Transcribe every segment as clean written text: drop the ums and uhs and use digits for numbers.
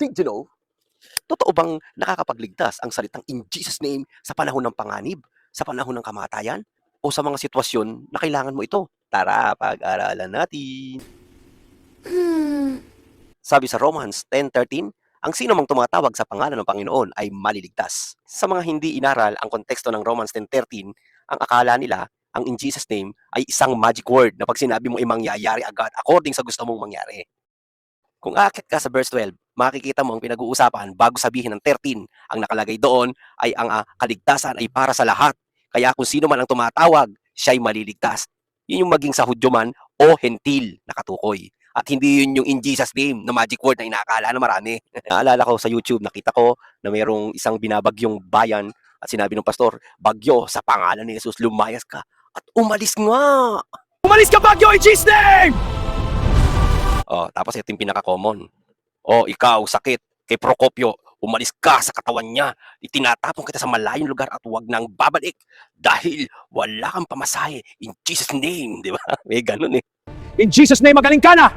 Did you know? Totoo bang nakakapagligtas ang salitang in Jesus name sa panahon ng panganib, sa panahon ng kamatayan, o sa mga sitwasyon na kailangan mo ito? Tara, pag-aralan natin. Sabi sa Romans 10:13, ang sino mang tumatawag sa pangalan ng Panginoon ay maliligtas. Sa mga hindi inaral ang konteksto ng Romans 10:13, ang akala nila ang in Jesus name ay isang magic word na pag sinabi mo ay mangyayari agad according sa gusto mong mangyari. Kung aakit ka sa verse 12, makikita mo ang pinag-uusapan bago sabihin ng 13. Ang nakalagay doon ay ang kaligtasan ay para sa lahat. Kaya kung sino man ang tumatawag, siya'y maliligtas. Yun yung maging sa Hudyo man o Hentil na katukoy. At hindi yun yung in Jesus name na magic word na inaakala na marami. Naalala ko sa YouTube, nakita ko na mayroong isang binabagyong bayan at sinabi ng pastor, bagyo, sa pangalan ni Jesus, lumayas ka. At umalis nga. Umalis ka, bagyo, in Jesus' name! Tapos ito yung pinaka-common. Ikaw, sakit, kay Procopio, umalis ka sa katawan niya. Itinatapon kita sa malayong lugar at huwag nang babalik dahil wala kang pamasahe. In Jesus' name, di ba? May ganun eh. In Jesus' name, magaling ka na!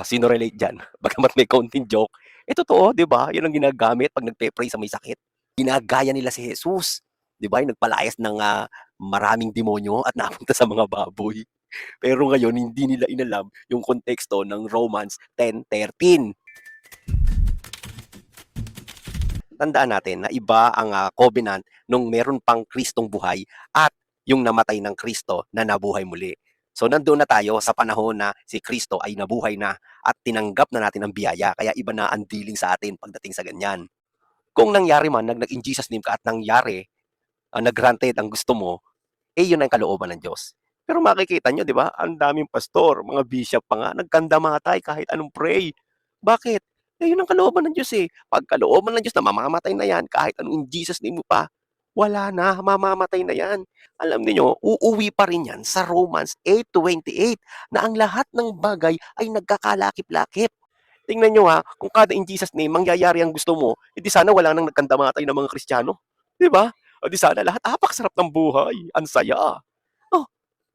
Sino relate dyan? Bagamat may counting joke, totoo, di ba? Yun ang ginagamit pag nagpe-pray sa may sakit. Ginagaya nila si Jesus. Di ba? Yung nagpalayas ng maraming demonyo at napunta sa mga baboy. Pero ngayon, hindi nila inalam yung konteksto ng Romans 10:13. Tandaan natin na iba ang covenant nung meron pang Kristong buhay at yung namatay ng Kristo na nabuhay muli. So nandoon na tayo sa panahon na si Kristo ay nabuhay na at tinanggap na natin ang biyaya. Kaya iba na ang dealing sa atin pagdating sa ganyan. Kung nangyari man, nag-in Jesus name ka at nangyari, nag-granted ang gusto mo, yun ang kalooban ng Diyos. Pero makikita nyo, di ba? Ang daming pastor, mga bishop pa nga, nagkandamatay kahit anong pray. Bakit? Yun ang kalooban ng Diyos eh. Pag kalooban ng Diyos na mamamatay na yan, kahit anong in Jesus name mo pa, wala na, mamamatay na yan. Alam niyo, uuwi pa rin yan sa Romans 8:28 na ang lahat ng bagay ay nagkakalakip-lakip. Tingnan nyo kung kada in Jesus name, mangyayari ang gusto mo, edi sana wala nang nagkandamatay ng mga Kristiyano. Di ba? O di sana lahat, sarap ng buhay, ang saya.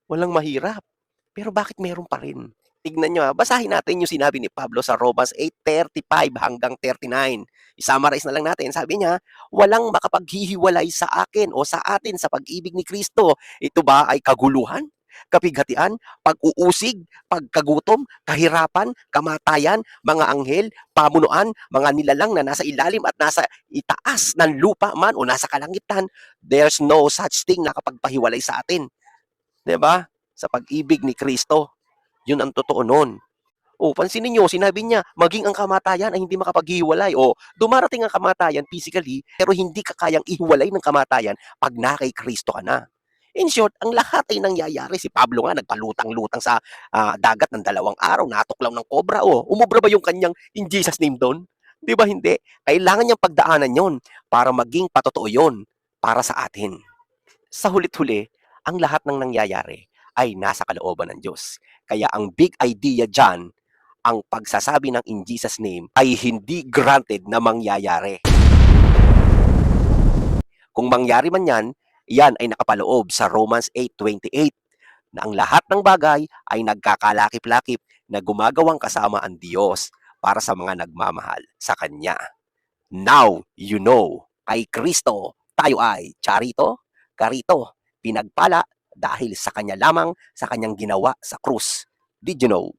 Walang mahirap. Pero bakit meron pa rin? Tignan nyo basahin natin yung sinabi ni Pablo sa Romans 8:35 hanggang 39. I-summarize na lang natin. Sabi niya, walang makapaghihiwalay sa akin o sa atin sa pag-ibig ni Kristo. Ito ba ay kaguluhan, kapighatian, pag-uusig, pagkagutom, kahirapan, kamatayan, mga anghel, pamunuan, mga nilalang na nasa ilalim at nasa itaas ng lupa man o nasa kalangitan? There's no such thing na kapagpahiwalay sa atin. 'Di ba? Sa pag-ibig ni Kristo, 'yun ang totoo noon. Pansinin niyo, sinabi niya, maging ang kamatayan ay hindi makapaghiwalay. Dumarating ang kamatayan physically, pero hindi ka kayang ihiwalay ng kamatayan pag na kay Kristo ka na. In short, ang lahat ay nangyayari. Si Pablo nga, nagpalutang-lutang sa dagat ng 2 araw, natuklaw ng kobra. Umubra ba yung kanyang in Jesus name doon? Di ba hindi? Kailangan niyang pagdaanan yon para maging patotoo yon para sa atin. Sa hulit-huli, ang lahat ng nangyayari ay nasa kalooban ng Diyos. Kaya ang big idea dyan, ang pagsasabi ng in Jesus name ay hindi granted na mangyayari. Kung mangyari man yan, yan ay nakapaloob sa Romans 8:28 na ang lahat ng bagay ay nagkakalakip-lakip na gumagawang kasama ang Diyos para sa mga nagmamahal sa Kanya. Now, you know, kay Kristo tayo ay charito, karito, pinagpala dahil sa Kanya lamang, sa Kanyang ginawa sa krus. Did you know?